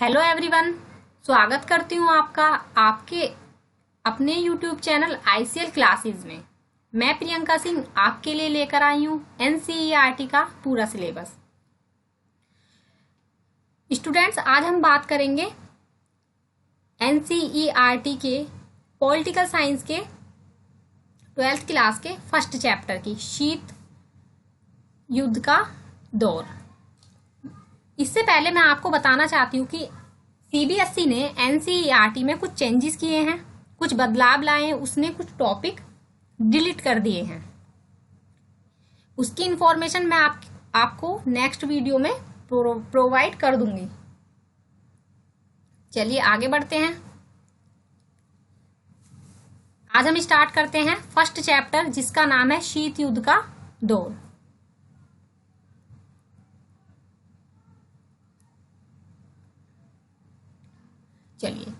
Hello everyone, स्वागत करती हूँ आपका आपके अपने यूट्यूब चैनल आईसीएल क्लासेस में। मैं प्रियंका सिंह आपके लिए लेकर आई हूँ एनसीईआरटी का पूरा सिलेबस। स्टूडेंट्स, आज हम बात करेंगे एनसीईआरटी के पॉलिटिकल साइंस के 12th क्लास के फर्स्ट चैप्टर की, शीत युद्ध का दौर। इससे पहले मैं आपको बताना चाहती हूँ कि सीबीएसई ने एनसीईआरटी में कुछ चेंजेस किए हैं, कुछ बदलाव लाए हैं, उसने कुछ टॉपिक डिलीट कर दिए हैं। उसकी इंफॉर्मेशन मैं आपको नेक्स्ट वीडियो में प्रोवाइड कर दूंगी। चलिए आगे बढ़ते हैं। आज हम स्टार्ट करते हैं फर्स्ट चैप्टर, जिसका नाम है शीत युद्ध का दौर। चलिए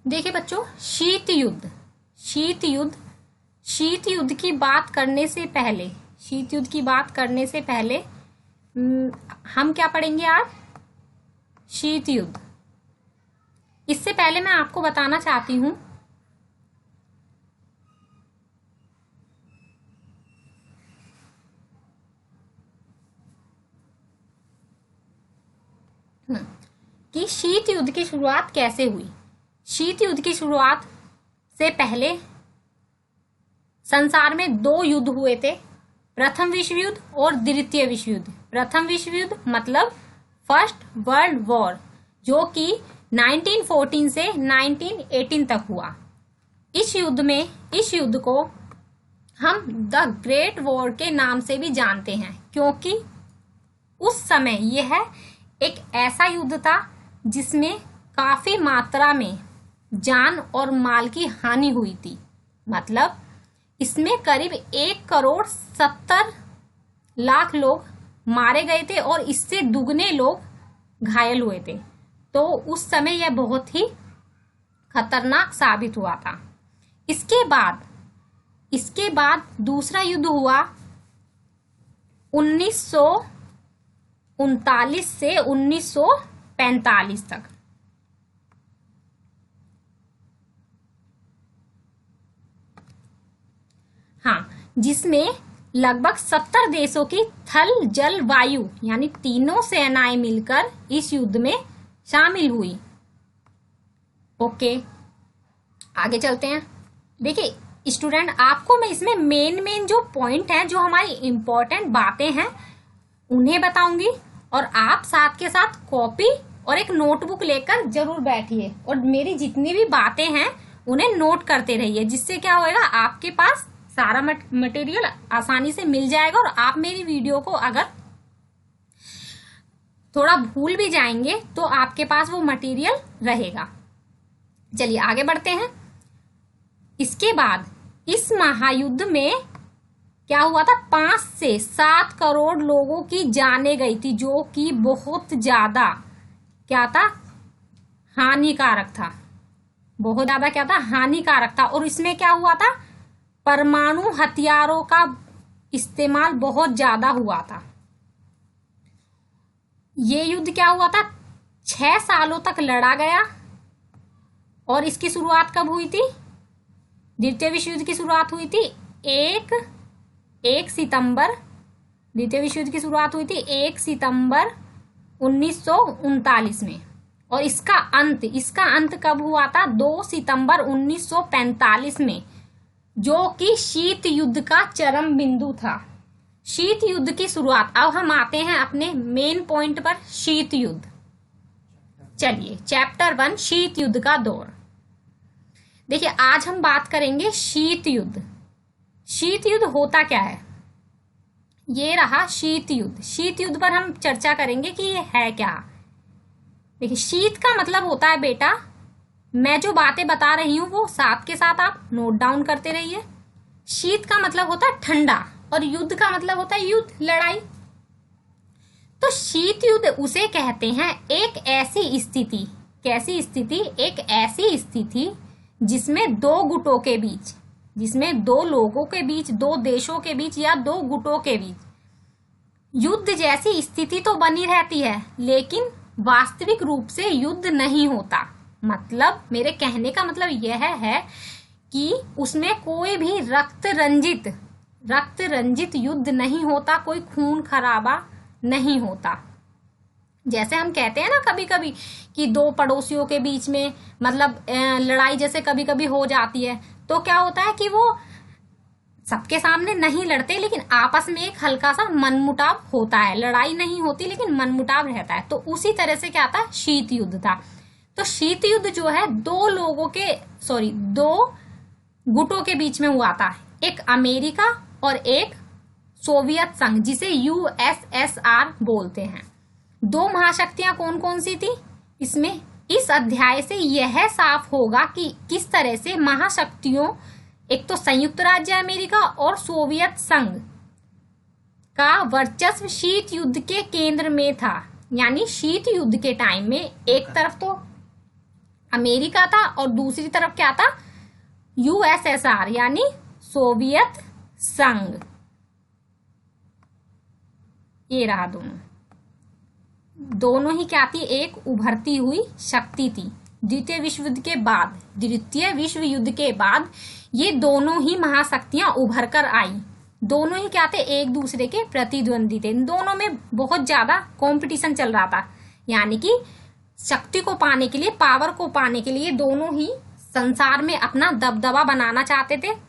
देखिए बच्चों, शीत युद्ध की बात करने से पहले हम क्या पढ़ेंगे आज? शीत युद्ध। इससे पहले मैं आपको बताना चाहती हूं कि शीत युद्ध की शुरुआत कैसे हुई। शीत युद्ध की शुरुआत से पहले संसार में दो युद्ध हुए थे, प्रथम विश्व युद्ध और द्वितीय विश्व युद्ध। प्रथम विश्व युद्ध मतलब फर्स्ट वर्ल्ड वॉर, जो कि 1914 से 1918 तक हुआ। इस युद्ध को हम द ग्रेट वॉर के नाम से भी जानते हैं, क्योंकि उस समय यह एक ऐसा युद्ध था जिसमें काफी मात्रा में जान और माल की हानि हुई थी। मतलब इसमें करीब 1,70,00,000 लोग मारे गए थे और इससे दुगने लोग घायल हुए थे। तो उस समय यह बहुत ही खतरनाक साबित हुआ था। इसके बाद दूसरा युद्ध हुआ 1939 से 1945 तक। हाँ, जिसमें लगभग 70 देशों की थल जल वायु यानी तीनों सेनाएं मिलकर इस युद्ध में शामिल हुई। ओके, आगे चलते हैं। देखिए स्टूडेंट, आपको मैं इसमें मेन जो पॉइंट हैं, जो हमारी इंपॉर्टेंट बातें हैं, उन्हें बताऊंगी, और आप साथ के साथ कॉपी और एक नोटबुक लेकर जरूर बैठिए और मेरी जितनी भी बातें हैं उन्हें नोट करते रहिए। जिससे क्या होएगा, आपके पास सारा मटेरियल आसानी से मिल जाएगा और आप मेरी वीडियो को अगर थोड़ा भूल भी जाएंगे तो आपके पास वो मटेरियल रहेगा। चलिए आगे बढ़ते हैं। इसके बाद इस महायुद्ध में क्या हुआ था, 5 से 7 करोड़ लोगों की जानें गई थी, जो कि बहुत ज्यादा क्या था, हानिकारक था। बहुत ज्यादा क्या था, हानिकारक था। और इसमें क्या हुआ था, परमाणु हथियारों का इस्तेमाल बहुत ज्यादा हुआ था। ये युद्ध क्या हुआ था, 6 सालों तक लड़ा गया। और इसकी शुरुआत कब हुई थी? द्वितीय विश्व युद्ध की शुरुआत हुई थी 1 सितंबर। द्वितीय विश्व युद्ध की शुरुआत हुई थी 1 सितंबर 1939 में। और इसका अंत कब हुआ था, 2 सितंबर 1945 में, जो कि शीत युद्ध का चरम बिंदु था। शीत युद्ध की शुरुआत। अब हम आते हैं अपने मेन पॉइंट पर, शीत युद्ध। चलिए चैप्टर 1, शीत युद्ध का दौर। देखिए आज हम बात करेंगे शीत युद्ध। शीत युद्ध होता क्या है, ये रहा शीत युद्ध। शीत युद्ध पर हम चर्चा करेंगे कि ये है क्या। देखिए शीत का मतलब होता है, बेटा मैं जो बातें बता रही हूं वो साथ के साथ आप नोट डाउन करते रहिए। शीत का मतलब होता है ठंडा और युद्ध का मतलब होता है युद्ध, लड़ाई। तो शीत युद्ध उसे कहते हैं एक ऐसी स्थिति, कैसी स्थिति, एक ऐसी स्थिति जिसमें दो गुटों के बीच, जिसमें दो लोगों के बीच, दो देशों के बीच या दो गुटों के बीच युद्ध जैसी स्थिति तो बनी रहती है, लेकिन वास्तविक रूप से युद्ध नहीं होता। मतलब मेरे कहने का मतलब यह है कि उसमें कोई भी रक्त रंजित युद्ध नहीं होता, कोई खून खराबा नहीं होता। जैसे हम कहते हैं ना कभी कभी कि दो पड़ोसियों के बीच में मतलब लड़ाई जैसे कभी कभी हो जाती है, तो क्या होता है कि वो सबके सामने नहीं लड़ते, लेकिन आपस में एक हल्का सा मनमुटाव होता है। लड़ाई नहीं होती लेकिन मनमुटाव रहता है। तो उसी तरह से क्या था, शीत युद्ध था। तो शीत युद्ध जो है दो गुटों के बीच में हुआ था, एक अमेरिका और एक सोवियत संघ, जिसे यूएसएसआर बोलते हैं। दो महाशक्तियां कौन कौन सी थी इसमें? इस अध्याय से यह साफ होगा कि किस तरह से महाशक्तियों, एक तो संयुक्त राज्य अमेरिका और सोवियत संघ का वर्चस्व शीत युद्ध के केंद्र में था। यानी शीत युद्ध के टाइम में एक तरफ तो अमेरिका था और दूसरी तरफ क्या था, यूएसएसआर यानी सोवियत संघ। ये रहा दोनों ही क्या थी, एक उभरती हुई शक्ति थी। द्वितीय विश्व युद्ध के बाद ये दोनों ही महाशक्तियां उभर कर आई। दोनों ही क्या थे, एक दूसरे के प्रतिद्वंदी थे। इन दोनों में बहुत ज्यादा कंपटीशन चल रहा था। यानी कि शक्ति को पाने के लिए, पावर को पाने के लिए दोनों ही संसार में अपना दबदबा बनाना चाहते थे।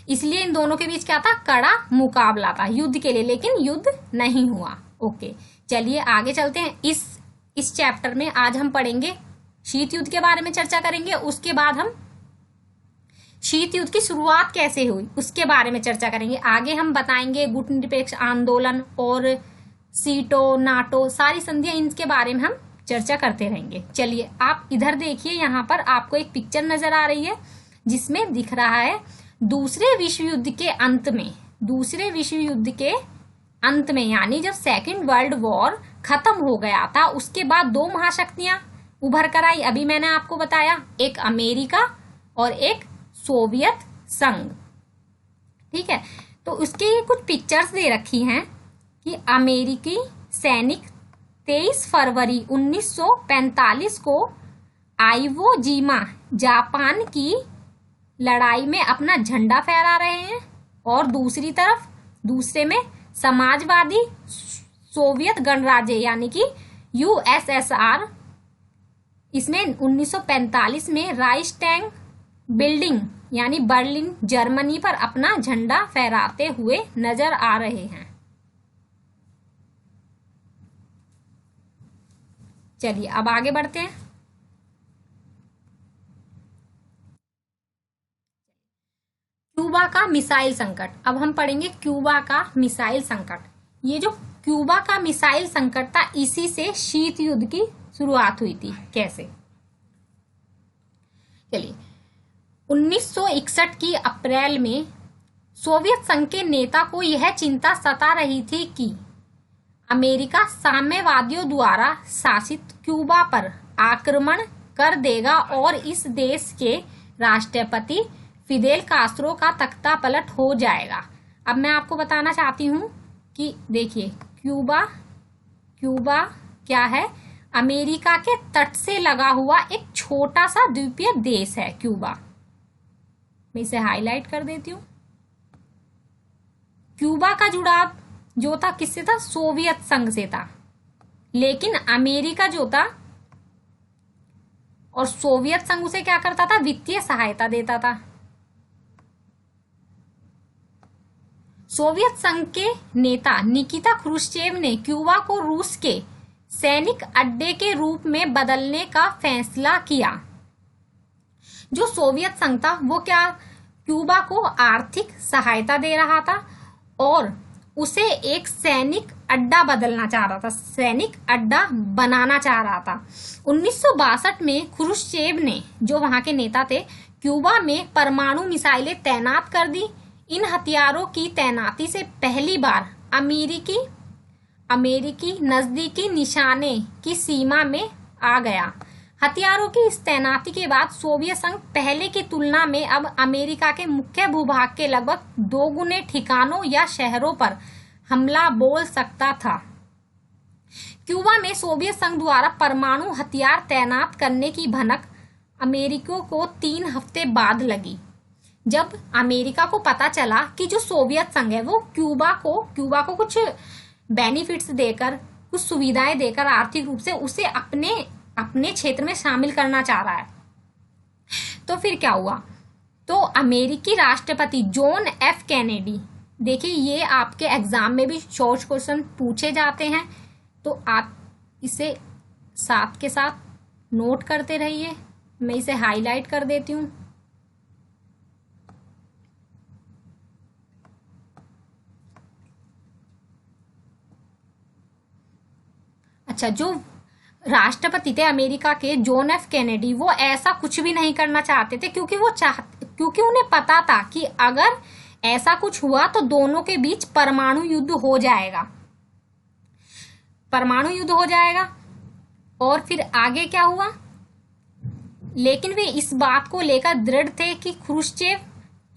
इसलिए इन दोनों के बीच क्या था, कड़ा मुकाबला था युद्ध के लिए, लेकिन युद्ध नहीं हुआ। ओके, चलिए आगे चलते हैं। इस चैप्टर में आज हम पढ़ेंगे शीत युद्ध के बारे में चर्चा करेंगे। उसके बाद हम शीत युद्ध की शुरुआत कैसे हुई उसके बारे में चर्चा करेंगे। आगे हम बताएंगे गुट निरपेक्ष आंदोलन और सीटो, नाटो, सारी संधियां, इनके बारे में हम चर्चा करते रहेंगे। चलिए आप इधर देखिए, यहाँ पर आपको एक पिक्चर नजर आ रही है जिसमें दिख रहा है दूसरे विश्व युद्ध के अंत में यानी जब सेकेंड वर्ल्ड वॉर खत्म हो गया था, उसके बाद दो महाशक्तियां उभर कर आई। अभी मैंने आपको बताया, एक अमेरिका और एक सोवियत संघ। ठीक है, तो उसके कुछ पिक्चर्स दे रखी हैं कि अमेरिकी सैनिक 23 फरवरी 1945 को आइवो जिमा जापान की लड़ाई में अपना झंडा फहरा रहे हैं, और दूसरे में समाजवादी सोवियत गणराज्य यानी कि यूएसएसआर, इसमें 1945 में राइक्सटैग बिल्डिंग यानी बर्लिन जर्मनी पर अपना झंडा फहराते हुए नजर आ रहे हैं। चलिए अब आगे बढ़ते हैं। क्यूबा का मिसाइल संकट। अब हम पढ़ेंगे क्यूबा का मिसाइल संकट। ये जो क्यूबा का मिसाइल संकट था, इसी से शीत युद्ध की शुरुआत हुई थी। कैसे? चलिए, 1961 की अप्रैल में सोवियत संघ के नेता को यह चिंता सता रही थी कि अमेरिका साम्यवादियों द्वारा शासित क्यूबा पर आक्रमण कर देगा और इस देश के राष्ट्रपति फिदेल कास्त्रो का तख्ता पलट हो जाएगा। अब मैं आपको बताना चाहती हूं कि देखिए, क्यूबा क्या है, अमेरिका के तट से लगा हुआ एक छोटा सा द्वीपीय देश है क्यूबा। मैं इसे हाईलाइट कर देती हूँ। क्यूबा का जुड़ाव जो था किससे था, सोवियत संघ से था। लेकिन अमेरिका जो था और सोवियत संघ उसे क्या करता था, वित्तीय सहायता देता था। सोवियत संघ के नेता निकिता क्रुश्चेव ने क्यूबा को रूस के सैनिक अड्डे के रूप में बदलने का फैसला किया। जो सोवियत संघ था वो क्या, क्यूबा को आर्थिक सहायता दे रहा था और उसे एक सैनिक अड्डा बदलना चाह रहा था, सैनिक अड्डा बनाना चाह रहा था। 1962 में क्रुश्चेव ने, जो वहां के नेता थे, क्यूबा में परमाणु मिसाइलें तैनात कर दी। इन हथियारों की तैनाती से पहली बार अमेरिकी नजदीकी निशाने की सीमा में आ गया। हथियारों की इस तैनाती के बाद सोवियत संघ पहले की तुलना में अब अमेरिका के मुख्य भूभाग के लगभग 2 गुने ठिकानों या शहरों पर हमला बोल सकता था। क्यूबा में सोवियत संघ द्वारा परमाणु हथियार तैनात करने की भनक अमेरिकियों को 3 हफ्ते बाद लगी। जब अमेरिका को पता चला कि जो सोवियत संघ है वो क्यूबा को कुछ बेनिफिट्स देकर, कुछ सुविधाएं देकर आर्थिक रूप से उसे अपने क्षेत्र में शामिल करना चाह रहा है, तो फिर क्या हुआ? तो अमेरिकी राष्ट्रपति जॉन एफ कैनेडी, देखिए ये आपके एग्जाम में भी शॉर्ट क्वेश्चन पूछे जाते हैं, तो आप इसे साथ के साथ नोट करते रहिए। मैं इसे हाईलाइट कर देती हूँ। अच्छा, जो राष्ट्रपति थे अमेरिका के जॉन एफ कैनेडी, वो ऐसा कुछ भी नहीं करना चाहते थे, क्योंकि उन्हें पता था कि अगर ऐसा कुछ हुआ तो दोनों के बीच परमाणु युद्ध हो जाएगा। और फिर आगे क्या हुआ? लेकिन वे इस बात को लेकर दृढ़ थे कि ख्रुश्चेव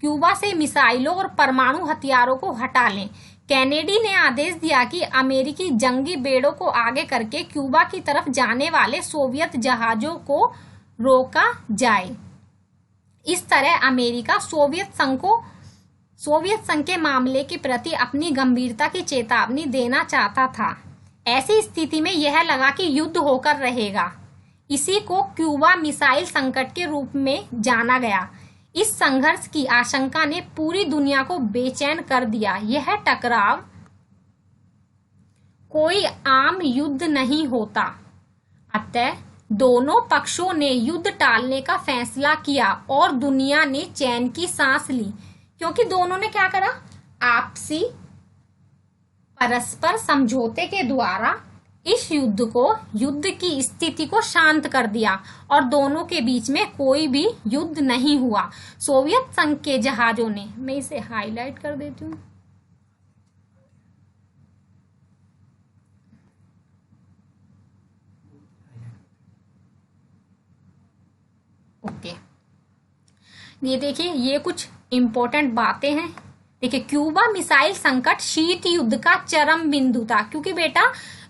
क्यूबा से मिसाइलों और परमाणु हथियारों को हटा लें। कैनेडी ने आदेश दिया कि अमेरिकी जंगी बेड़ों को आगे करके क्यूबा की तरफ जाने वाले सोवियत जहाजों को रोका जाए। इस तरह अमेरिका सोवियत संघ के मामले के प्रति अपनी गंभीरता की चेतावनी देना चाहता था। ऐसी स्थिति में यह लगा कि युद्ध होकर रहेगा। इसी को क्यूबा मिसाइल संकट के रूप में जाना गया। इस संघर्ष की आशंका ने पूरी दुनिया को बेचैन कर दिया। यह टकराव कोई आम युद्ध नहीं होता, अतः दोनों पक्षों ने युद्ध टालने का फैसला किया और दुनिया ने चैन की सांस ली, क्योंकि दोनों ने क्या करा? आपसी परस्पर समझौते के द्वारा इस युद्ध की स्थिति को शांत कर दिया और दोनों के बीच में कोई भी युद्ध नहीं हुआ। सोवियत संघ के जहाजों ने, मैं इसे हाईलाइट कर देती हूँ, ओके, ये देखिए ये कुछ इंपॉर्टेंट बातें हैं। देखिए, क्यूबा मिसाइल संकट शीत युद्ध का चरम बिंदु था, क्योंकि बेटा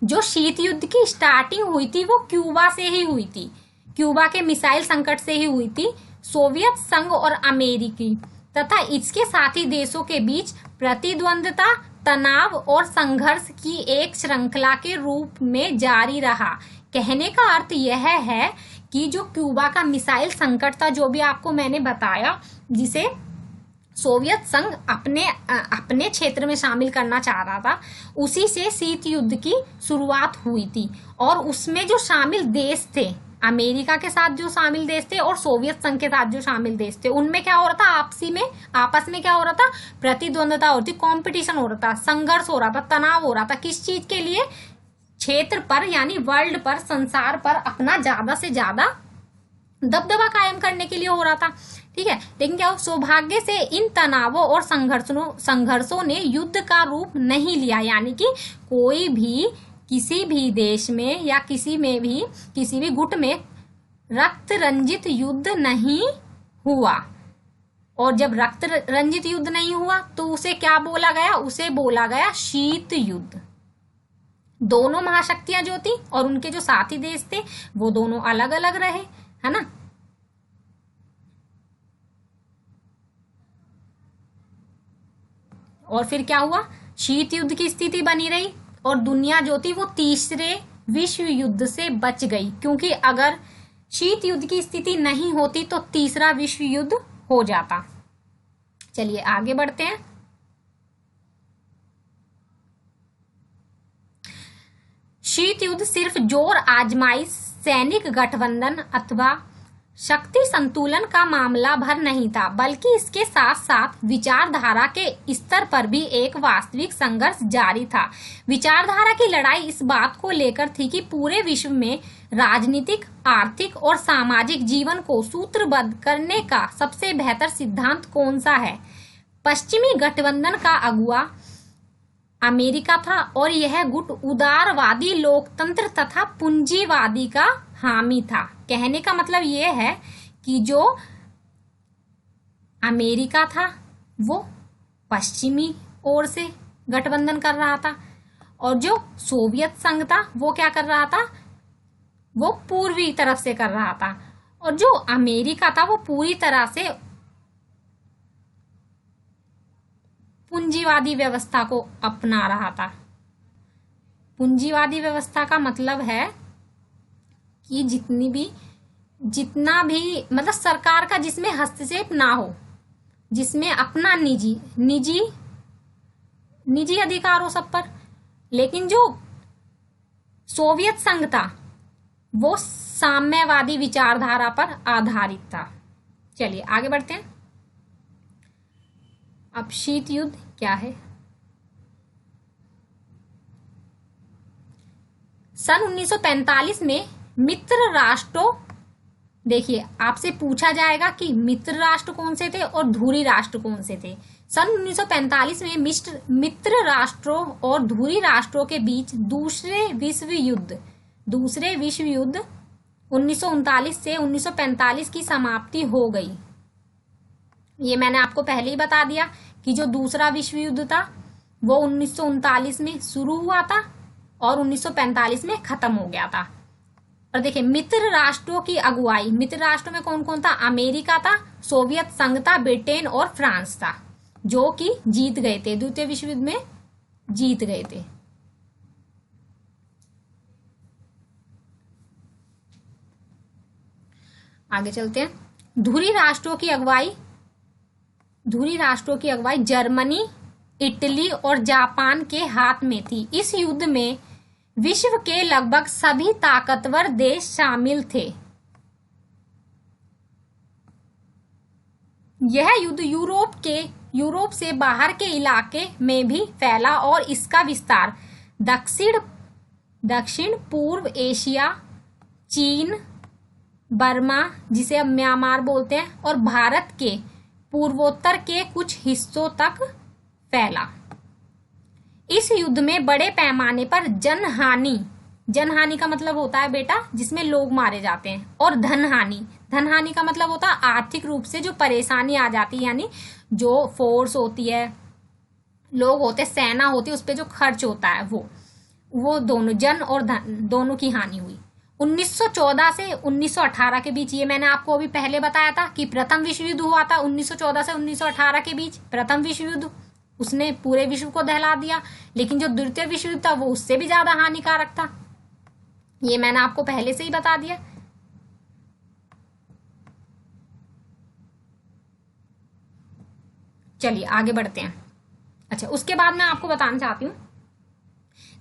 जो शीत युद्ध की स्टार्टिंग हुई थी वो क्यूबा से ही हुई थी, क्यूबा के मिसाइल संकट से ही हुई थी। सोवियत संघ और अमेरिकी तथा इसके साथी देशों के बीच प्रतिद्वंद्विता, तनाव और संघर्ष की एक श्रृंखला के रूप में जारी रहा। कहने का अर्थ यह है कि जो क्यूबा का मिसाइल संकट था, जो भी आपको मैंने बताया, जिसे सोवियत संघ अपने क्षेत्र में शामिल करना चाह रहा था, उसी से शीत युद्ध की शुरुआत हुई थी। और उसमें जो शामिल देश थे, अमेरिका के साथ जो शामिल देश थे और सोवियत संघ के साथ जो शामिल देश थे, उनमें क्या हो रहा था? आपस में क्या हो रहा था? प्रतिद्वंद्विता हो रही थी, कॉम्पिटिशन हो रहा था, संघर्ष हो रहा था, तनाव हो रहा था। किस चीज के लिए? क्षेत्र पर, यानी वर्ल्ड पर, संसार पर अपना ज्यादा से ज्यादा दबदबा कायम करने के लिए हो रहा था। ठीक है, लेकिन क्या सौभाग्य से इन तनावों और संघर्षों ने युद्ध का रूप नहीं लिया, यानी कि कोई भी किसी भी देश में या किसी भी गुट में रक्त रंजित युद्ध नहीं हुआ। और जब रक्त रंजित युद्ध नहीं हुआ तो उसे क्या बोला गया? उसे बोला गया शीत युद्ध। दोनों महाशक्तियां जो थी और उनके जो साथी देश थे वो दोनों अलग अलग रहे, है ना। और फिर क्या हुआ? शीत युद्ध की स्थिति बनी रही और दुनिया जो थी वो तीसरे विश्व युद्ध से बच गई, क्योंकि अगर शीत युद्ध की स्थिति नहीं होती तो तीसरा विश्व युद्ध हो जाता। चलिए आगे बढ़ते हैं। शीत युद्ध सिर्फ जोर आजमाइश, सैनिक गठबंधन अथवा शक्ति संतुलन का मामला भर नहीं था, बल्कि इसके साथ साथ विचारधारा के स्तर पर भी एक वास्तविक संघर्ष जारी था। विचारधारा की लड़ाई इस बात को लेकर थी कि पूरे विश्व में राजनीतिक, आर्थिक और सामाजिक जीवन को सूत्रबद्ध करने का सबसे बेहतर सिद्धांत कौन सा है। पश्चिमी गठबंधन का अगुवा अमेरिका था और यह गुट उदारवादी लोकतंत्र तथा पूंजीवादी का हामी था। कहने का मतलब यह है कि जो अमेरिका था वो पश्चिमी ओर से गठबंधन कर रहा था और जो सोवियत संघ था वो क्या कर रहा था, वो पूर्वी तरफ से कर रहा था, और जो अमेरिका था वो पूरी तरह से पूंजीवादी व्यवस्था को अपना रहा था। पूंजीवादी व्यवस्था का मतलब है कि जितना भी मतलब सरकार का जिसमें हस्तक्षेप ना हो, जिसमें अपना निजी अधिकार हो सब पर। लेकिन जो सोवियत संघ था वो साम्यवादी विचारधारा पर आधारित था। चलिए आगे बढ़ते हैं। अब शीत युद्ध क्या है। सन 1945 में मित्र राष्ट्रों, देखिए आपसे पूछा जाएगा कि मित्र राष्ट्र कौन से थे और धुरी राष्ट्र कौन से थे। सन 1945 में मित्र राष्ट्रों और धुरी राष्ट्रों के बीच दूसरे विश्व युद्ध 1939 से 1945 की समाप्ति हो गई। ये मैंने आपको पहले ही बता दिया कि जो दूसरा विश्व युद्ध था वो 1939 में शुरू हुआ था और 1945 में खत्म हो गया था। और देखिए मित्र राष्ट्रों की अगुवाई, मित्र राष्ट्रों में कौन कौन था, अमेरिका था, सोवियत संघ था, ब्रिटेन और फ्रांस था, जो कि जीत गए थे, द्वितीय विश्व युद्ध में जीत गए थे। आगे चलते हैं। धुरी राष्ट्रों की अगुवाई जर्मनी, इटली और जापान के हाथ में थी। इस युद्ध में विश्व के लगभग सभी ताकतवर देश शामिल थे। यह युद्ध यूरोप से बाहर के इलाके में भी फैला और इसका विस्तार दक्षिण पूर्व एशिया, चीन, बर्मा जिसे अब म्यांमार बोलते हैं, और भारत के पूर्वोत्तर के कुछ हिस्सों तक फैला। इस युद्ध में बड़े पैमाने पर जनहानि का मतलब होता है बेटा जिसमें लोग मारे जाते हैं, और धनहानि का मतलब होता है आर्थिक रूप से जो परेशानी आ जाती है, यानी जो फोर्स होती है, लोग होते, सेना होती है, उस पर जो खर्च होता है वो दोनों जन और धन दोनों की हानि हुई। 1914 से 1918 के बीच, ये मैंने आपको अभी पहले बताया था कि प्रथम विश्व युद्ध हुआ था 1914 से 1918 के बीच। प्रथम विश्व युद्ध उसने पूरे विश्व को दहला दिया, लेकिन जो द्वितीय विश्व युद्ध था वो उससे भी ज्यादा हानिकारक था। ये मैंने आपको पहले से ही बता दिया। चलिए आगे बढ़ते हैं। अच्छा, उसके बाद मैं आपको बताना चाहती हूँ,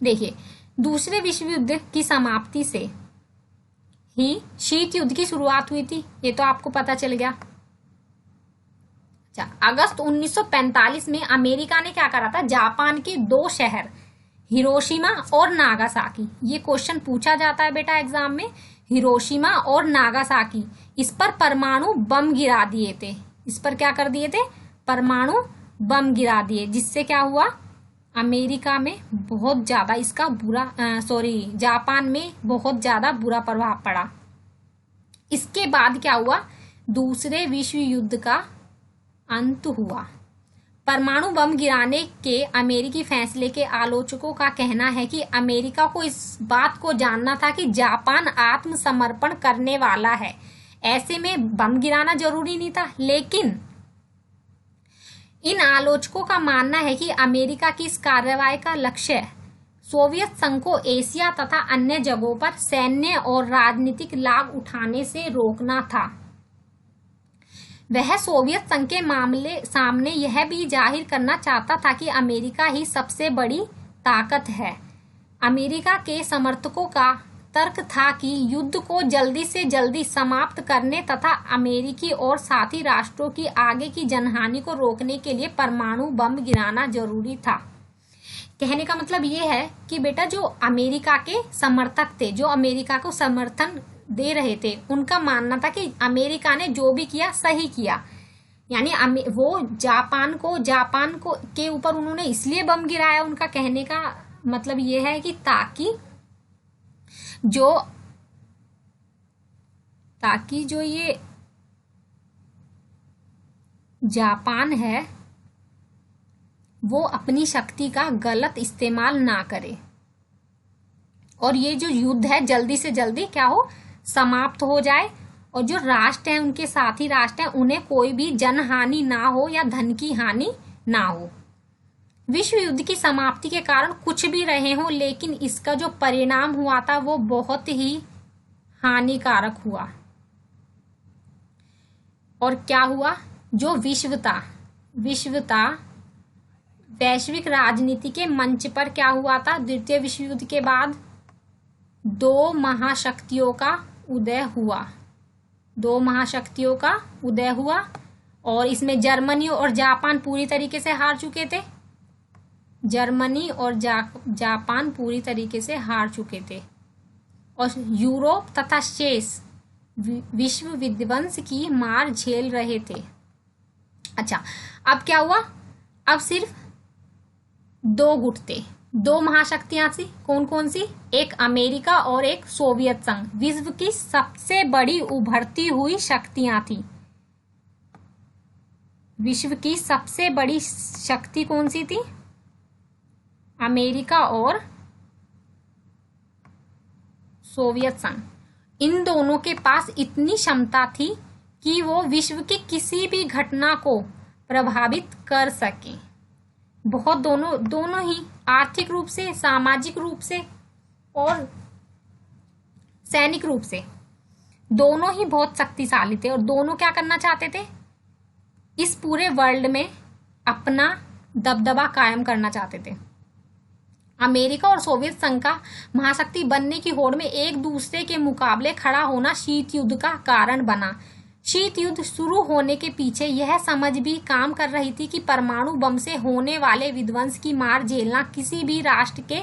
देखिए दूसरे विश्व युद्ध की समाप्ति से ही शीत युद्ध की शुरुआत हुई थी, ये तो आपको पता चल गया। अच्छा, अगस्त 1945 में अमेरिका ने क्या करा था, जापान के 2 शहर हिरोशिमा और नागासाकी, ये क्वेश्चन पूछा जाता है बेटा एग्जाम में, हिरोशिमा और नागासाकी, इस पर परमाणु बम गिरा दिए थे। इस पर क्या कर दिए थे, परमाणु बम गिरा दिए, जिससे क्या हुआ, अमेरिका में बहुत ज्यादा इसका जापान में बहुत ज्यादा बुरा प्रभाव पड़ा। इसके बाद क्या हुआ, दूसरे विश्व युद्ध का अंत हुआ। परमाणु बम गिराने के अमेरिकी फैसले के आलोचकों का कहना है कि अमेरिका को इस बात को जानना था कि जापान आत्मसमर्पण करने वाला है, ऐसे में बम गिराना जरूरी नहीं था। लेकिन इन आलोचकों का मानना है कि अमेरिका की इस कार्रवाई का लक्ष्य सोवियत संघ को एशिया तथा अन्य जगहों पर सैन्य और राजनीतिक लाभ उठाने से रोकना था। वह सोवियत संघ के सामने यह भी जाहिर करना चाहता था कि अमेरिका ही सबसे बड़ी ताकत है। अमेरिका के समर्थकों का तर्क था कि युद्ध को जल्दी से जल्दी समाप्त करने तथा अमेरिकी और साथी राष्ट्रों की आगे की जनहानि को रोकने के लिए परमाणु बम गिराना जरूरी था। कहने का मतलब ये है कि बेटा जो अमेरिका के समर्थक थे, जो अमेरिका को समर्थन दे रहे थे, उनका मानना था कि अमेरिका ने जो भी किया सही किया, यानी वो जापान को के ऊपर उन्होंने इसलिए बम गिराया। उनका कहने का मतलब ये है कि ताकि जो ये जापान है वो अपनी शक्ति का गलत इस्तेमाल ना करे। और ये जो युद्ध है जल्दी से जल्दी क्या हो, समाप्त हो जाए, और जो राष्ट्र हैं उनके साथी राष्ट्र हैं उन्हें कोई भी जनहानि ना हो या धन की हानि ना हो। विश्व युद्ध की समाप्ति के कारण कुछ भी रहे हो, लेकिन इसका जो परिणाम हुआ था वो बहुत ही हानिकारक हुआ। और क्या हुआ, जो विश्व था वैश्विक राजनीति के मंच पर क्या हुआ था, द्वितीय विश्व युद्ध के बाद दो महाशक्तियों का उदय हुआ, और इसमें जर्मनी और जापान पूरी तरीके से हार चुके थे। और यूरोप तथा शेष विश्व विध्वंस की मार झेल रहे थे। अच्छा, अब क्या हुआ, अब सिर्फ दो गुट थे, दो महाशक्तियां थी। कौन कौन सी, एक अमेरिका और एक सोवियत संघ, विश्व की सबसे बड़ी उभरती हुई शक्तियां थी। विश्व की सबसे बड़ी शक्ति कौन सी थी, अमेरिका और सोवियत संघ। इन दोनों के पास इतनी क्षमता थी कि वो विश्व की किसी भी घटना को प्रभावित कर सके। बहुत दोनों ही आर्थिक रूप से, सामाजिक रूप से और सैनिक रूप से दोनों ही बहुत शक्तिशाली थे, और दोनों क्या करना चाहते थे, इस पूरे वर्ल्ड में अपना दबदबा कायम करना चाहते थे। अमेरिका और सोवियत संघ का महाशक्ति बनने की होड़ में एक दूसरे के मुकाबले खड़ा होना शीत युद्ध का कारण बना। शीत युद्ध शुरू होने के पीछे यह समझ भी काम कर रही थी कि परमाणु बम से होने वाले विध्वंस की मार झेलना किसी भी राष्ट्र के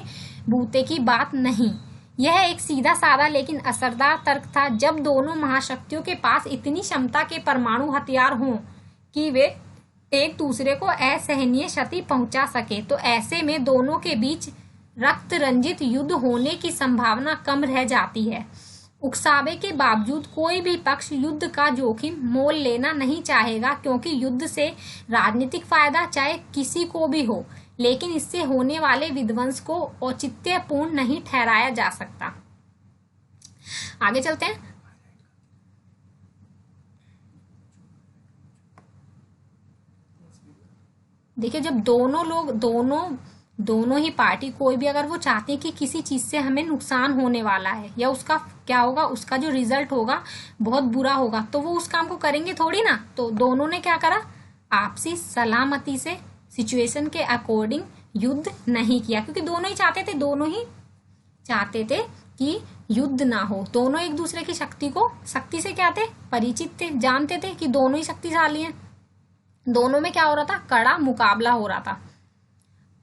बूते की बात नहीं। यह एक सीधा साधा लेकिन असरदार तर्क था। जब दोनों महाशक्तियों के पास इतनी क्षमता के परमाणु हथियार हों कि वे एक दूसरे को असहनीय क्षति पहुंचा सके, तो ऐसे में दोनों के बीच रक्त रंजित युद्ध होने की संभावना कम रह जाती है। उकसावे के बावजूद कोई भी पक्ष युद्ध का जोखिम मोल लेना नहीं चाहेगा, क्योंकि युद्ध से राजनीतिक फायदा चाहे किसी को भी हो, लेकिन इससे होने वाले विध्वंस को औचित्यपूर्ण नहीं ठहराया जा सकता। आगे चलते हैं। देखिए, जब दोनों ही पार्टी कोई भी अगर वो चाहते हैं कि किसी चीज से हमें नुकसान होने वाला है या उसका क्या होगा, उसका जो रिजल्ट होगा बहुत बुरा होगा, तो वो उस काम को करेंगे थोड़ी ना। तो दोनों ने क्या करा, आपसी सलामती से सिचुएशन के अकॉर्डिंग युद्ध नहीं किया, क्योंकि दोनों ही चाहते थे कि युद्ध ना हो। दोनों एक दूसरे की शक्ति से क्या थे, परिचित थे, जानते थे कि दोनों ही शक्तिशाली हैं। दोनों में क्या हो रहा था, कड़ा मुकाबला हो रहा था।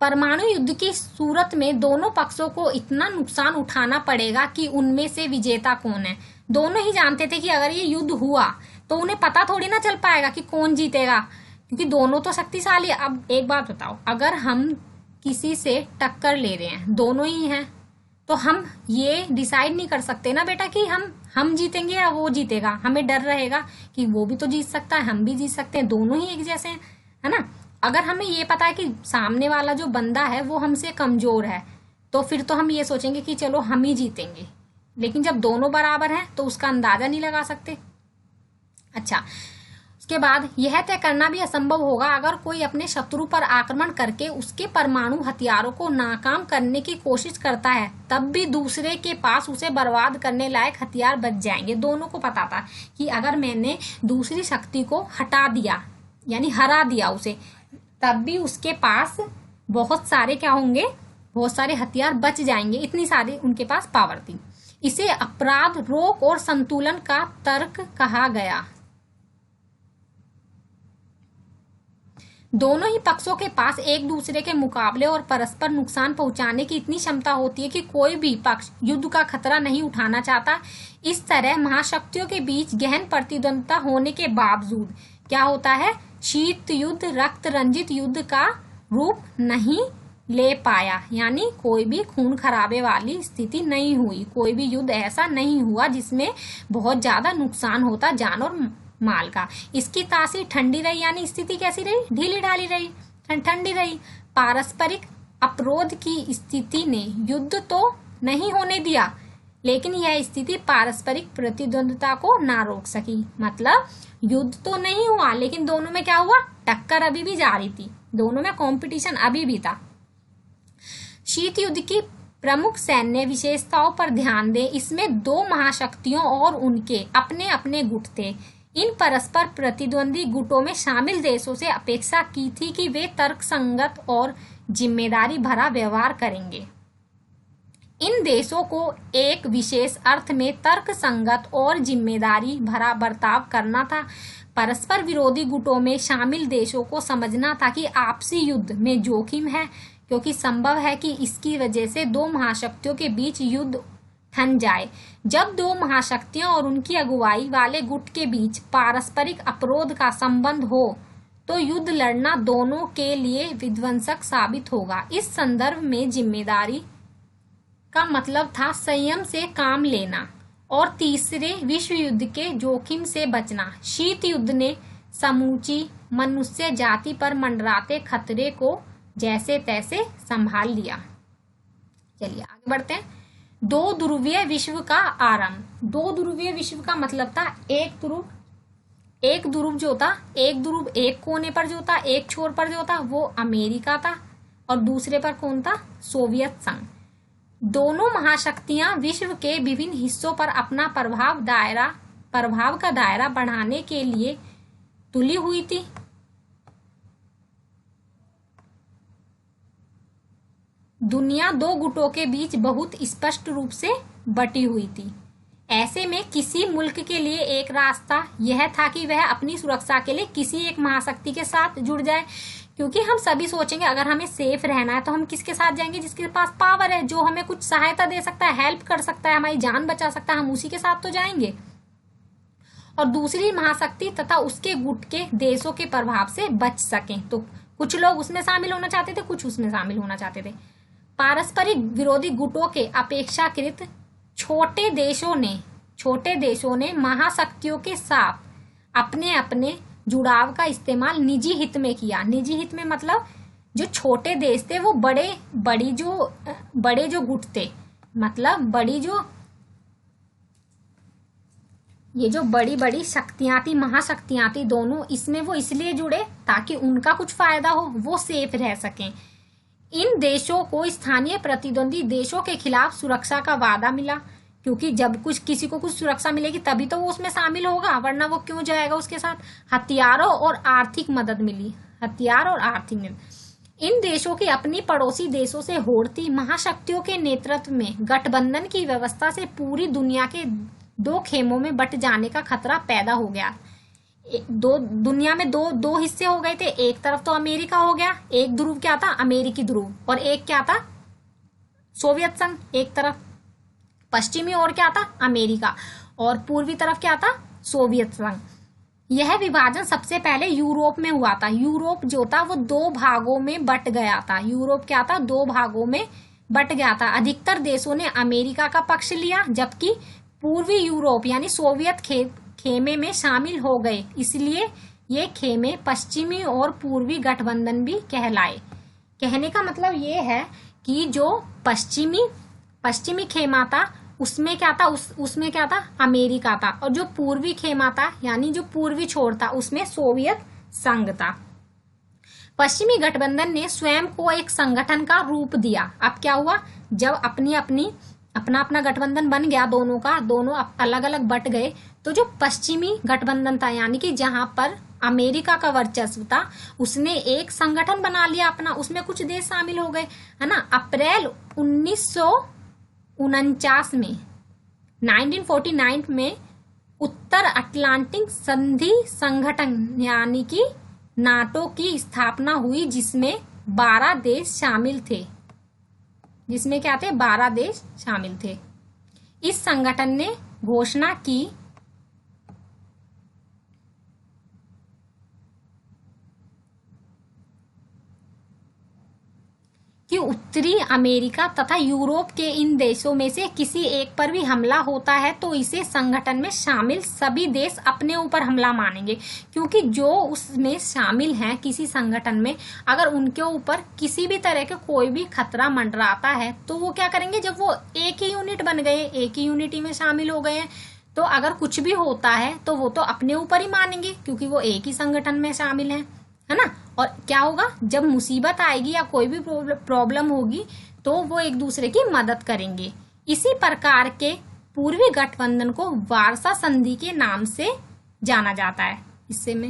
परमाणु युद्ध की सूरत में दोनों पक्षों को इतना नुकसान उठाना पड़ेगा कि उनमें से विजेता कौन है। दोनों ही जानते थे कि अगर ये युद्ध हुआ तो उन्हें पता थोड़ी ना चल पाएगा कि कौन जीतेगा, क्योंकि दोनों तो शक्तिशाली। अब एक बात बताओ, अगर हम किसी से टक्कर ले रहे हैं, दोनों ही हैं, तो हम ये डिसाइड नहीं कर सकते ना बेटा कि हम जीतेंगे या वो जीतेगा। हमें डर रहेगा कि वो भी तो जीत सकता है, हम भी जीत सकते हैं, दोनों ही एक जैसे हैं, है ना। अगर हमें ये पता है कि सामने वाला जो बंदा है वो हमसे कमजोर है, तो फिर तो हम ये सोचेंगे कि चलो हम ही जीतेंगे। लेकिन जब दोनों बराबर हैं तो उसका अंदाजा नहीं लगा सकते। अच्छा, उसके बाद यह तय करना भी असंभव होगा अगर कोई अपने शत्रु पर आक्रमण करके उसके परमाणु हथियारों को नाकाम करने की कोशिश करता है, तब भी दूसरे के पास उसे बर्बाद करने लायक हथियार बच जाएंगे। दोनों को पता था कि अगर मैंने दूसरी शक्ति को हटा दिया यानी हरा दिया उसे, तब भी उसके पास बहुत सारे हथियार बच जाएंगे। इतनी सारी उनके पास पावर थी। इसे अपराध रोक और संतुलन का तर्क कहा गया। दोनों ही पक्षों के पास एक दूसरे के मुकाबले और परस्पर नुकसान पहुंचाने की इतनी क्षमता होती है कि कोई भी पक्ष युद्ध का खतरा नहीं उठाना चाहता। इस तरह महाशक्तियों के बीच गहन प्रतिद्वंद्विता होने के बावजूद क्या होता है, शीत युद्ध रक्त रंजित युद्ध का रूप नहीं ले पाया, यानी कोई भी खून खराबे वाली स्थिति नहीं हुई। कोई भी युद्ध ऐसा नहीं हुआ जिसमें बहुत ज्यादा नुकसान होता जान और माल का। इसकी तासीर ठंडी रही, यानी स्थिति कैसी रही, ढीली ढाली रही, ठंडी रही। पारस्परिक अपरोध की स्थिति ने युद्ध तो नहीं होने दिया, लेकिन यह स्थिति पारस्परिक प्रतिद्वंद्विता को ना रोक सकी। मतलब युद्ध तो नहीं हुआ, लेकिन दोनों में क्या हुआ, टक्कर अभी भी जारी थी, दोनों में कंपटीशन अभी भी था। शीत युद्ध की प्रमुख सैन्य विशेषताओं पर ध्यान दें। इसमें दो महाशक्तियों और उनके अपने अपने गुट थे। इन परस्पर प्रतिद्वंदी गुटों में शामिल देशों से अपेक्षा की थी कि वे तर्कसंगत और जिम्मेदारी भरा व्यवहार करेंगे। इन देशों को एक विशेष अर्थ में तर्कसंगत और जिम्मेदारी भरा बर्ताव करना था। परस्पर विरोधी गुटों में शामिल देशों को समझना था कि आपसी युद्ध में जोखिम है, क्योंकि संभव है कि इसकी वजह से दो महाशक्तियों के बीच युद्ध ठन जाए। जब दो महाशक्तियों और उनकी अगुवाई वाले गुट के बीच पारस्परिक अपरोध का संबंध हो तो युद्ध लड़ना दोनों के लिए विध्वंसक साबित होगा। इस संदर्भ में जिम्मेदारी का मतलब था संयम से काम लेना और तीसरे विश्व युद्ध के जोखिम से बचना। शीत युद्ध ने समूची मनुष्य जाति पर मंडराते खतरे को जैसे तैसे संभाल लिया। चलिए आगे बढ़ते हैं। दो ध्रुवीय विश्व का आरंभ। दो ध्रुवीय विश्व का मतलब था एक ध्रुव जो था, एक ध्रुव एक कोने पर जो था, एक छोर पर जो था वो अमेरिका था और दूसरे पर कौन था, सोवियत संघ। दोनों महाशक्तियां विश्व के विभिन्न हिस्सों पर अपना प्रभाव का दायरा बढ़ाने के लिए तुली हुई थी। दुनिया दो गुटों के बीच बहुत स्पष्ट रूप से बटी हुई थी। ऐसे में किसी मुल्क के लिए एक रास्ता यह था कि वह अपनी सुरक्षा के लिए किसी एक महाशक्ति के साथ जुड़ जाए, क्योंकि हम सभी सोचेंगे अगर हमें सेफ रहना है तो हम किसके साथ जाएंगे, जिसके पास पावर है, जो हमें कुछ सहायता दे सकता है, हेल्प कर सकता है, हमारी जान बचा सकता है, हम उसी के साथ तो जाएंगे। और दूसरी महाशक्ति तथा उसके गुट के देशों के प्रभाव से बच सकें। तो कुछ लोग उसमें शामिल होना चाहते थे, कुछ उसमें शामिल होना चाहते थे। पारस्परिक विरोधी गुटों के अपेक्षाकृत छोटे देशों ने महाशक्तियों के साथ अपने अपने जुड़ाव का इस्तेमाल निजी हित में किया। निजी हित में मतलब जो छोटे देश थे वो बड़े जो गुट थे, मतलब ये जो बड़ी शक्तियां थी, महाशक्तियां थी दोनों, इसमें वो इसलिए जुड़े ताकि उनका कुछ फायदा हो, वो सेफ रह सकें। इन देशों को स्थानीय प्रतिद्वंदी देशों के खिलाफ सुरक्षा का वादा मिला, क्योंकि जब किसी को कुछ सुरक्षा मिलेगी तभी तो वो उसमें शामिल होगा, वरना वो क्यों जाएगा उसके साथ। हथियारों और आर्थिक मदद मिली। इन देशों की अपनी पड़ोसी देशों से होड़ थी। महाशक्तियों के नेतृत्व में गठबंधन की व्यवस्था से पूरी दुनिया के दो खेमों में बट जाने का खतरा पैदा हो गया। दुनिया में दो हिस्से हो गए थे। एक तरफ तो अमेरिका हो गया, एक ध्रुव क्या था, अमेरिकी ध्रुव, और एक क्या था, सोवियत संघ एक तरफ, पश्चिमी और क्या था, अमेरिका, और पूर्वी तरफ क्या था, सोवियत संघ। यह विभाजन सबसे पहले यूरोप में हुआ था। यूरोप जो था वो दो भागों में बट गया था। यूरोप क्या था, दो भागों में बट गया था। अधिकतर देशों ने अमेरिका का पक्ष लिया, जबकि पूर्वी यूरोप यानी सोवियत खेमे में शामिल हो गए। इसलिए ये खेमे पश्चिमी और पूर्वी गठबंधन भी कहलाए। कहने का मतलब ये है कि जो पश्चिमी खेमा था उसमें क्या था, उसमें क्या था, अमेरिका था, और जो पूर्वी खेमा था यानी जो पूर्वी छोर था उसमें सोवियत संघ था। पश्चिमी गठबंधन ने स्वयं को एक संगठन का रूप दिया। अब क्या हुआ, जब अपना गठबंधन बन गया दोनों का, दोनों अलग अलग बट गए, तो जो पश्चिमी गठबंधन था यानी कि जहां पर अमेरिका का वर्चस्व था, उसने एक संगठन बना लिया अपना, उसमें कुछ देश शामिल हो गए, है ना। अप्रैल 1949 में 1949 में उत्तर अटलांटिक संधि संगठन यानी कि नाटो की स्थापना हुई, जिसमें 12 देश शामिल थे। जिसमें क्या थे, 12 देश शामिल थे। इस संगठन ने घोषणा की कि उत्तरी अमेरिका तथा यूरोप के इन देशों में से किसी एक पर भी हमला होता है तो इसे संगठन में शामिल सभी देश अपने ऊपर हमला मानेंगे, क्योंकि जो उसमें शामिल हैं किसी संगठन में, अगर उनके ऊपर किसी भी तरह का कोई भी खतरा मंडराता है तो वो क्या करेंगे, जब वो एक ही यूनिट बन गए, एक ही यूनिटी में शामिल हो गए हैं, तो अगर कुछ भी होता है तो वो तो अपने ऊपर ही मानेंगे क्योंकि वो एक ही संगठन में शामिल हैं, है ना। और क्या होगा, जब मुसीबत आएगी या कोई भी प्रॉब्लम होगी तो वो एक दूसरे की मदद करेंगे। इसी प्रकार के पूर्वी गठबंधन को वारसा संधि के नाम से जाना जाता है। इससे मैं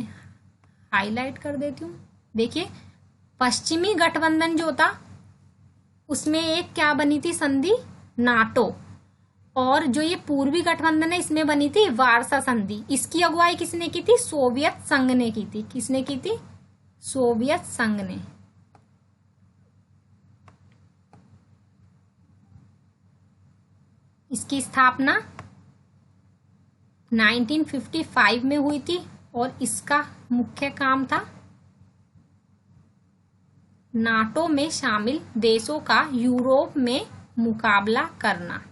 हाईलाइट कर देती हूँ। देखिए, पश्चिमी गठबंधन जो था उसमें एक क्या बनी थी संधि, नाटो, और जो ये पूर्वी गठबंधन है इसमें बनी थी वारसा संधि। इसकी अगुवाई किसने की थी, सोवियत संघ ने की थी। किसने की थी, सोवियत संघ ने। इसकी स्थापना 1955 में हुई थी और इसका मुख्य काम था नाटो में शामिल देशों का यूरोप में मुकाबला करना।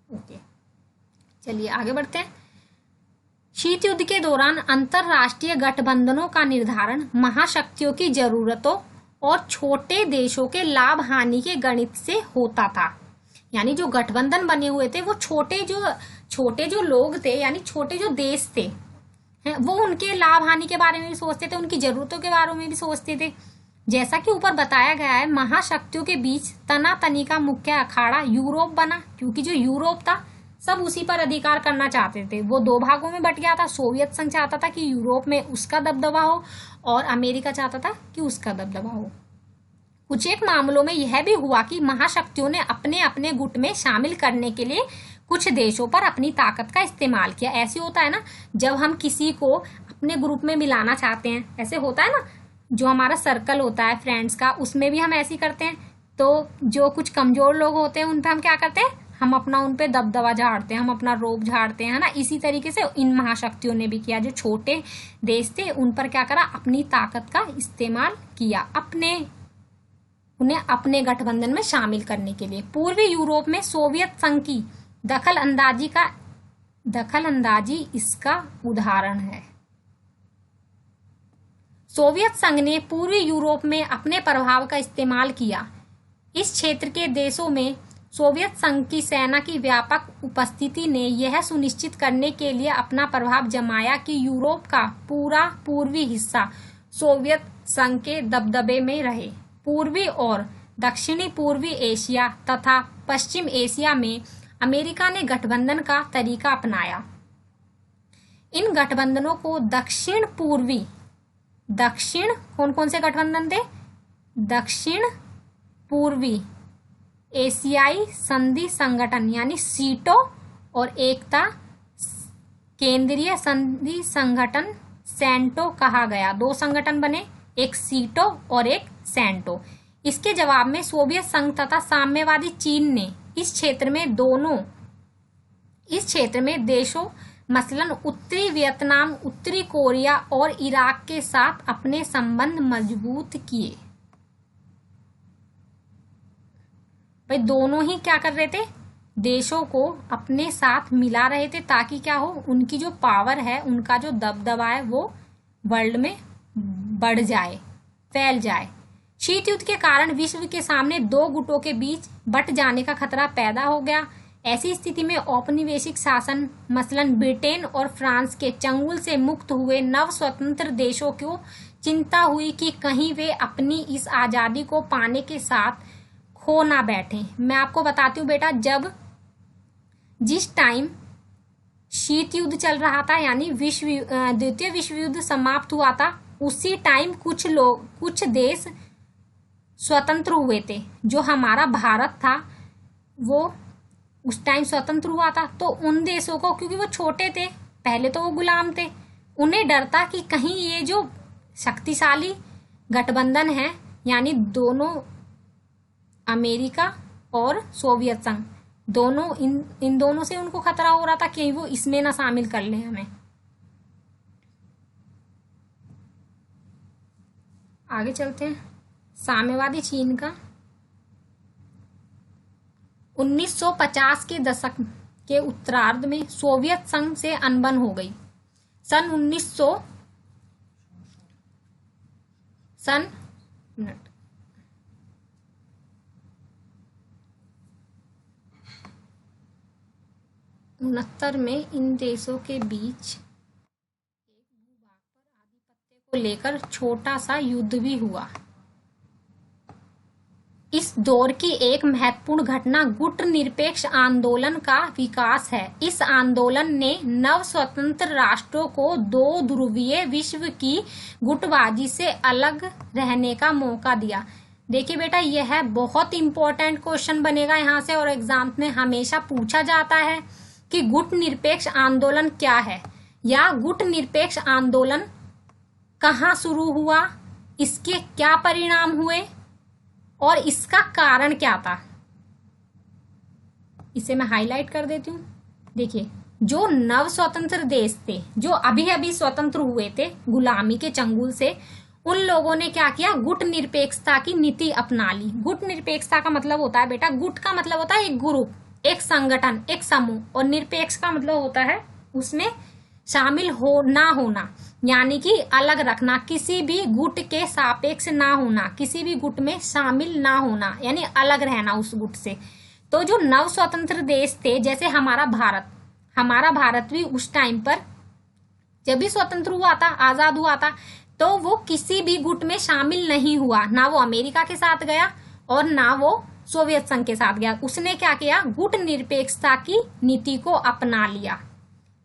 ओके, चलिए आगे बढ़ते हैं। शीत युद्ध के दौरान अंतरराष्ट्रीय गठबंधनों का निर्धारण महाशक्तियों की जरूरतों और छोटे देशों के लाभ हानि के गणित से होता था। यानी जो गठबंधन बने हुए थे वो छोटे जो लोग थे, यानी छोटे जो देश थे, वो उनके लाभ हानि के बारे में भी सोचते थे, उनकी जरूरतों के बारे में भी सोचते थे। जैसा कि ऊपर बताया गया है, महाशक्तियों के बीच तनातनी का मुख्य अखाड़ा यूरोप बना, क्योंकि जो यूरोप था सब उसी पर अधिकार करना चाहते थे। वो दो भागों में बट गया था। सोवियत संघ चाहता था कि यूरोप में उसका दबदबा हो और अमेरिका चाहता था कि उसका दबदबा हो। कुछ एक मामलों में यह भी हुआ कि महाशक्तियों ने अपने अपने गुट में शामिल करने के लिए कुछ देशों पर अपनी ताकत का इस्तेमाल किया। ऐसे होता है ना, जब हम किसी को अपने ग्रुप में मिलाना चाहते हैं, ऐसे होता है ना, जो हमारा सर्कल होता है फ्रेंड्स का, उसमें भी हम ऐसे ही करते हैं। तो जो कुछ कमजोर लोग होते हैं उन पर हम क्या करते हैं, हम अपना उन पे दबदबा झाड़ते हैं, हम अपना रोब झाड़ते हैं, है ना। इसी तरीके से इन महाशक्तियों ने भी किया। जो छोटे देश थे उन पर क्या करा, अपनी ताकत का इस्तेमाल किया उन्हें अपने गठबंधन में शामिल करने के लिए। पूर्वी यूरोप में सोवियत संघ की दखलंदाजी इसका उदाहरण है। सोवियत संघ ने पूर्वी यूरोप में अपने प्रभाव का इस्तेमाल किया। इस क्षेत्र के देशों में सोवियत संघ की सेना की व्यापक उपस्थिति ने यह सुनिश्चित करने के लिए अपना प्रभाव जमाया कि यूरोप का पूरा पूर्वी हिस्सा सोवियत संघ के दबदबे में रहे। पूर्वी और दक्षिणी पूर्वी एशिया तथा पश्चिम एशिया में अमेरिका ने गठबंधन का तरीका अपनाया। इन गठबंधनों को दक्षिण कौन कौन से गठबंधन थे, दक्षिण पूर्वी एशियाई संधि संगठन यानी सीटो, और एक था केंद्रीय संधि संगठन सेंटो कहा गया। दो संगठन बने, एक सीटो और एक सेंटो। इसके जवाब में सोवियत संघ तथा साम्यवादी चीन ने इस क्षेत्र में देशों मसलन उत्तरी वियतनाम, उत्तरी कोरिया और इराक के साथ अपने संबंध मजबूत किए। भाई दोनों ही क्या कर रहे थे, देशों को अपने साथ मिला रहे थे ताकि क्या हो, उनकी जो पावर है, उनका जो दबदबा है वो वर्ल्ड में बढ़ जाए, फैल जाए। शीत युद्ध के कारण विश्व के सामने दो गुटों के बीच बंट जाने का खतरा पैदा हो गया। ऐसी स्थिति में औपनिवेशिक शासन मसलन ब्रिटेन और फ्रांस के चंगुल से मुक्त हुए नव स्वतंत्र देशों को चिंता हुई कि कहीं वे अपनी इस आजादी को पाने के साथ खो ना बैठे। मैं आपको बताती हूँ बेटा, जिस टाइम शीत युद्ध चल रहा था यानी द्वितीय विश्व युद्ध समाप्त हुआ था, उसी टाइम कुछ देश स्वतंत्र हुए थे। जो हमारा भारत था वो उस टाइम स्वतंत्र हुआ था, तो उन देशों को, क्योंकि वो छोटे थे, पहले तो वो गुलाम थे, उन्हें डर था कि कहीं ये जो शक्तिशाली गठबंधन है यानी दोनों अमेरिका और सोवियत संघ, दोनों इन दोनों से उनको खतरा हो रहा था कि वो इसमें ना शामिल कर ले हमें। आगे चलते हैं। साम्यवादी चीन का 1950 के दशक के उत्तरार्ध में सोवियत संघ से अनबन हो गई। सन 1969 में इन देशों के बीच एक भूभाग पर आधिपत्य को लेकर छोटा सा युद्ध भी हुआ। इस दौर की एक महत्वपूर्ण घटना गुट निरपेक्ष आंदोलन का विकास है। इस आंदोलन ने नव स्वतंत्र राष्ट्रों को दो ध्रुवीय विश्व की गुटबाजी से अलग रहने का मौका दिया। देखिए बेटा, यह बहुत इंपॉर्टेंट क्वेश्चन बनेगा यहाँ से, और एग्जाम में हमेशा पूछा जाता है कि गुट निरपेक्ष आंदोलन क्या है, या गुट निरपेक्ष आंदोलन कहाँ शुरू हुआ, इसके क्या परिणाम हुए और इसका कारण क्या था। इसे मैं हाईलाइट कर देती हूँ। देखिए, जो नव स्वतंत्र देश थे, जो अभी अभी स्वतंत्र हुए थे गुलामी के चंगुल से, उन लोगों ने क्या किया, गुट निरपेक्षता की नीति अपना ली। गुट निरपेक्षता का मतलब होता है बेटा, गुट का मतलब होता है एक ग्रुप, एक संगठन, एक समूह, और निरपेक्ष का मतलब होता है उसमें शामिल हो ना होना, यानी कि अलग रखना, किसी भी गुट के सापेक्ष ना होना, किसी भी गुट में शामिल ना होना, यानी अलग रहना उस गुट से। तो जो नव स्वतंत्र देश थे, जैसे हमारा भारत भी उस टाइम पर जब भी स्वतंत्र हुआ था, आजाद हुआ था, तो वो किसी भी गुट में शामिल नहीं हुआ। ना वो अमेरिका के साथ गया और ना वो सोवियत संघ के साथ गया। उसने क्या किया, गुट निरपेक्षता की नीति को अपना लिया।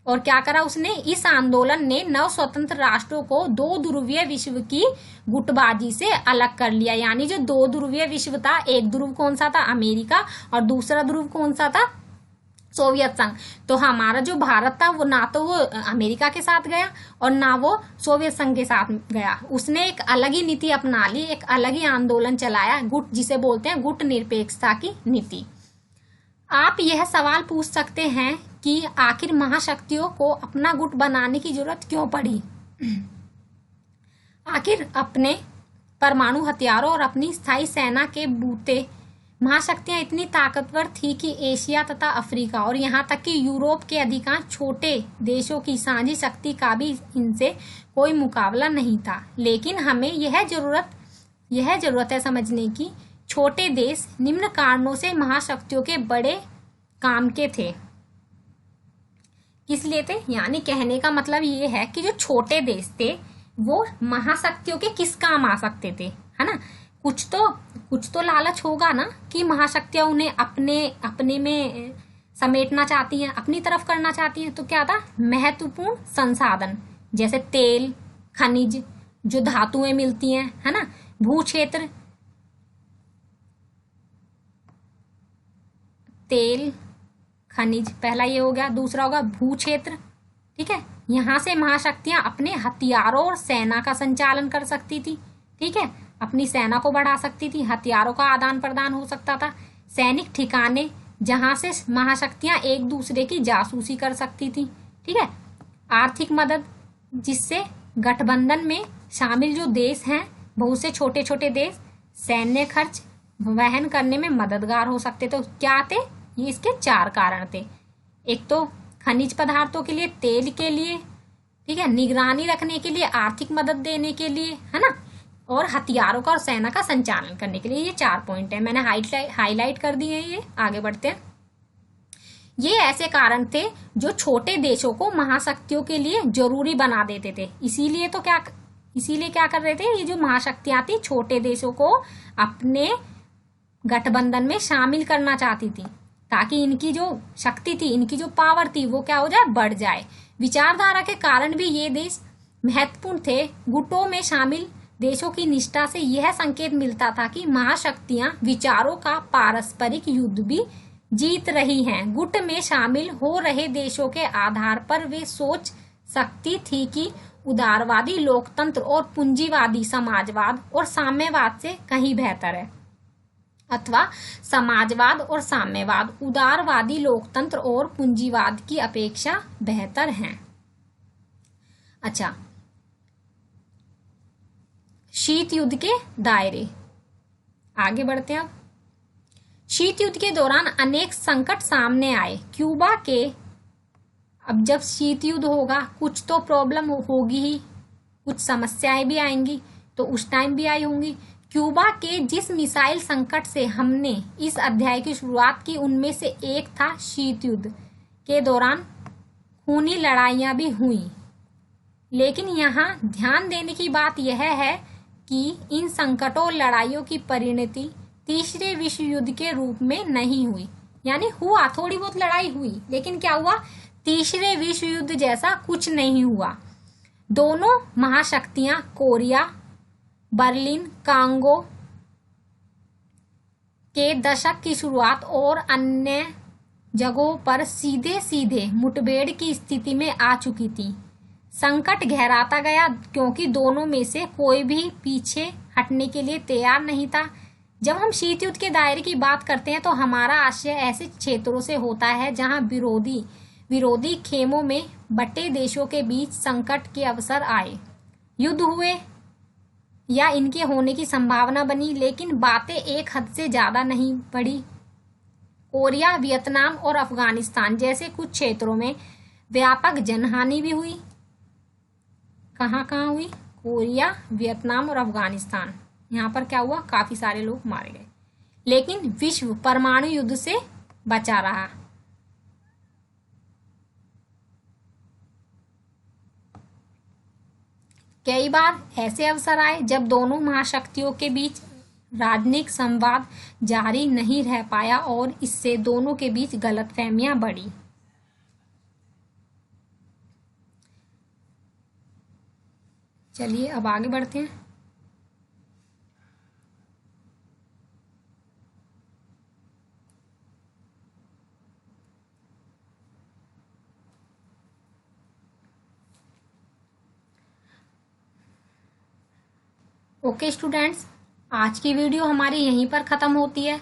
और क्या करा उसने, इस आंदोलन ने नव स्वतंत्र राष्ट्रों को दो ध्रुवीय विश्व की गुटबाजी से अलग कर लिया। यानी जो दो ध्रुवीय विश्व था, एक ध्रुव कौन सा था, अमेरिका, और दूसरा ध्रुव कौन सा था, सोवियत संघ। तो हमारा जो भारत था वो ना तो वो अमेरिका के साथ गया और ना वो सोवियत संघ के साथ गया। उसने एक अलग ही नीति अपना ली, एक अलग ही आंदोलन चलाया, गुट जिसे बोलते हैं गुट निरपेक्षता की नीति। आप यह सवाल पूछ सकते हैं कि आखिर महाशक्तियों को अपना गुट बनाने की जरूरत क्यों पड़ी। आखिर अपने परमाणु हथियारों और अपनी स्थायी सेना के बूते महाशक्तियां इतनी ताकतवर थी कि एशिया तथा अफ्रीका और यहाँ तक कि यूरोप के अधिकांश छोटे देशों की साझी शक्ति का भी इनसे कोई मुकाबला नहीं था। लेकिन हमें यह जरूरत है समझने की, छोटे देश निम्न कारणों से महाशक्तियों के बड़े काम के थे। किस लिए थे, यानी कहने का मतलब ये है कि जो छोटे देश थे वो महाशक्तियों के किस काम आ सकते थे, है ना। कुछ तो लालच होगा ना कि महाशक्तियां उन्हें अपने में समेटना चाहती हैं, अपनी तरफ करना चाहती हैं। तो क्या था, महत्वपूर्ण संसाधन जैसे तेल, खनिज, जो धातुएं मिलती हैं, है ना, भू क्षेत्र, तेल, खनिज, पहला ये हो गया। दूसरा होगा भू क्षेत्र, ठीक है। यहाँ से महाशक्तियां अपने हथियारों और सेना का संचालन कर सकती थी, ठीक है, अपनी सेना को बढ़ा सकती थी, हथियारों का आदान प्रदान हो सकता था। सैनिक ठिकाने जहां से महाशक्तियां एक दूसरे की जासूसी कर सकती थी, ठीक है। आर्थिक मदद, जिससे गठबंधन में शामिल जो देश हैं, बहुत से छोटे छोटे देश, सैन्य खर्च वहन करने में मददगार हो सकते। तो क्या थे ये, इसके चार कारण थे। एक तो खनिज पदार्थों के लिए, तेल के लिए, ठीक है, निगरानी रखने के लिए, आर्थिक मदद देने के लिए, है ना, और हथियारों का और सेना का संचालन करने के लिए। ये चार पॉइंट है, मैंने हाईलाइट कर दिए हैं। ये आगे बढ़ते हैं। ये ऐसे कारण थे जो छोटे देशों को महाशक्तियों के लिए जरूरी बना देते थे। इसीलिए क्या कर रहे थे, ये जो महाशक्तियां थी छोटे देशों को अपने गठबंधन में शामिल करना चाहती थी, ताकि इनकी जो शक्ति थी, इनकी जो पावर थी, वो क्या हो जाए, बढ़ जाए। विचारधारा के कारण भी ये देश महत्वपूर्ण थे। गुटों में शामिल देशों की निष्ठा से यह संकेत मिलता था कि महाशक्तियां विचारों का पारस्परिक युद्ध भी जीत रही हैं। गुट में शामिल हो रहे देशों के आधार पर वे सोच सकती थी कि उदारवादी लोकतंत्र और पूंजीवादी समाजवाद और साम्यवाद से कहीं बेहतर है। अथवा समाजवाद और साम्यवाद उदारवादी लोकतंत्र और पूंजीवाद की अपेक्षा बेहतर हैं। अच्छा, शीत युद्ध के दायरे, आगे बढ़ते हैं। अब शीत युद्ध के दौरान अनेक संकट सामने आए। क्यूबा के, अब जब शीत युद्ध होगा कुछ तो प्रॉब्लम होगी ही, कुछ समस्याएं भी आएंगी, तो उस टाइम भी आई होंगी। क्यूबा के जिस मिसाइल संकट से हमने इस अध्याय की शुरुआत की उनमें से एक था शीत युद्ध के दौरान खूनी लड़ाइयां भी हुई। लेकिन यहाँ ध्यान देने की बात यह है कि इन संकटों और लड़ाइयों की परिणति तीसरे विश्व युद्ध के रूप में नहीं हुई। यानी हुआ, थोड़ी बहुत लड़ाई हुई, लेकिन क्या हुआ, तीसरे विश्व युद्ध जैसा कुछ नहीं हुआ। दोनों महाशक्तियां कोरिया, बर्लिन, कांगो के दशक की शुरुआत और अन्य जगहों पर सीधे सीधे मुठभेड़ की स्थिति में आ चुकी थी। संकट गहराता गया क्योंकि दोनों में से कोई भी पीछे हटने के लिए तैयार नहीं था। जब हम शीत युद्ध के दायरे की बात करते हैं तो हमारा आशय ऐसे क्षेत्रों से होता है जहां विरोधी खेमों में बटे देशों के बीच संकट के अवसर आए, युद्ध हुए या इनके होने की संभावना बनी, लेकिन बातें एक हद से ज्यादा नहीं बढ़ी। कोरिया, वियतनाम और अफगानिस्तान जैसे कुछ क्षेत्रों में व्यापक जनहानि भी हुई। कहाँ कहाँ हुई? कोरिया, वियतनाम और अफगानिस्तान। यहाँ पर क्या हुआ, काफी सारे लोग मारे गए, लेकिन विश्व परमाणु युद्ध से बचा रहा। कई बार ऐसे अवसर आए जब दोनों महाशक्तियों के बीच राजनीतिक संवाद जारी नहीं रह पाया और इससे दोनों के बीच गलतफहमियां बढ़ी। चलिए अब आगे बढ़ते हैं। ओके स्टूडेंट्स, आज की वीडियो हमारी यहीं पर ख़त्म होती है।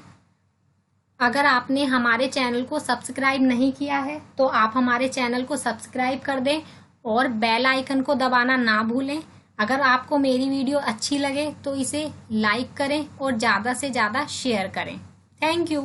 अगर आपने हमारे चैनल को सब्सक्राइब नहीं किया है तो आप हमारे चैनल को सब्सक्राइब कर दें और बेल आइकन को दबाना ना भूलें। अगर आपको मेरी वीडियो अच्छी लगे तो इसे लाइक करें और ज़्यादा से ज़्यादा शेयर करें। Thank you.